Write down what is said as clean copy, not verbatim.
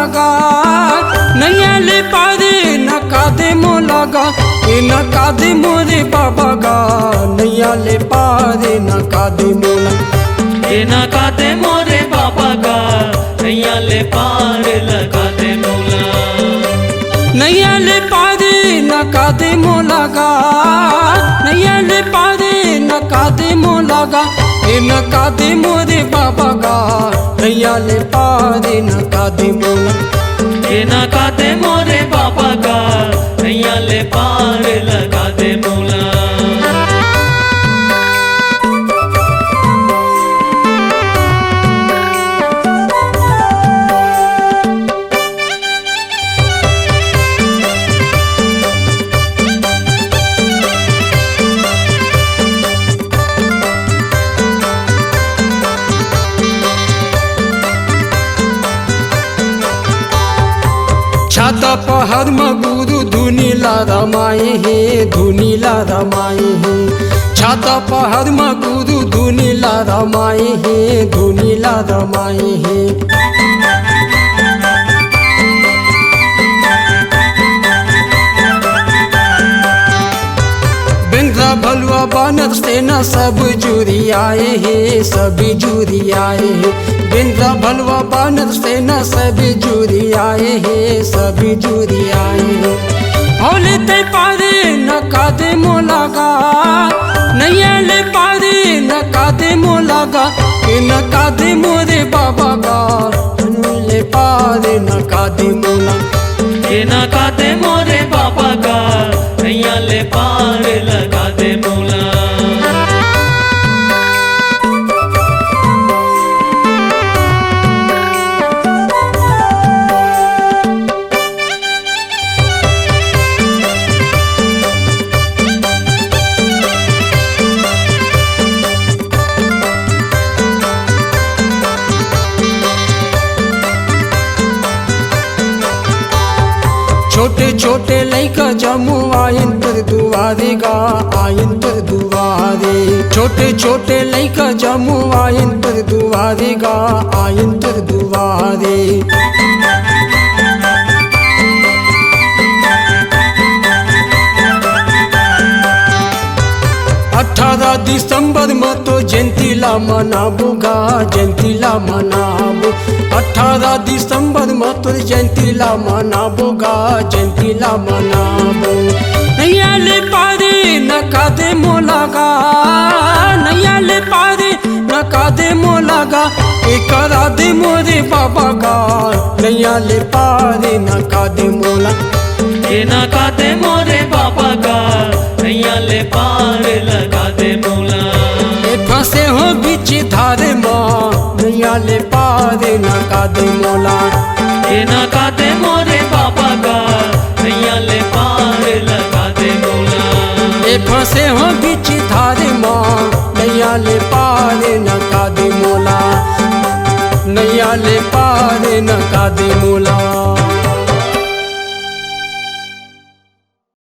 लगा नैया ले पारे नका दे मो लगा ए नका दे मोरे बाबा गा नैया ले पारे नका दे मोला ए नका दे मोरे बाबा गा नैया ले पार लगा दे मोला नैया ले पारे नका दे मो लगा नैया ले पारे नका दे मो लगा ए नका दे मोरे बाबा गा नैया ले पारे नका दे मोला ए नका दे मोरे बाबा गा नैया ले पार लगा दे मोला छाता पहाड़ में गुरु धुनीला रमाए हे धुनीला रमाए हे छाता पहाड़ में गुरु धुनीला रमाए हे धुनीला रमाए हे बिंद्रा भलुआ बानर सेना सब जुरी आए हे सभी जुरी आए हे बिंद्रा भलुआ बानर सेना सभी जुरी आए हे सभी जुरी आए हे होले ते पारे नका दे मो लगा नैया ले पारे नका दे मो लगा ए नका दे मोरे बाबा गा ले पारे नका दे मोला ए नका दे मोरे बाबा गा नैया ले पार लगा दे मोला छोटे छोटे लैका जमू आयन पर दुआरे गा आयन पर दुआरे छोटे छोटे लैका जमू आयन पर दुआरे गा आयन पर दुआरे 18 दिसंबर में तो जयंतीला मनाबूगा जयंतीला मनाबू 18 दिसंबर में तो जयंतीला मनाबूगा जयंतीला मनाबू नैया ले पारे नका दे मो लगा नैया ले पारे नका दे मो लगा ए करा दे मोरे बाबा गा नैया ले पारे नका दे मोला ए नका दे मोरे बाबा गा नैया ले पार लगा दे मोला ए फंसे हो बीच धार माँ नैया ले पारे नका दे मोला ए नका दे मोरे बाबा गा नैया ले पार लगा दे मोला ए फंसे हो बीच धार माँ नैया ले पारे नका दे मोला नैया ले पारे नका दे मोला।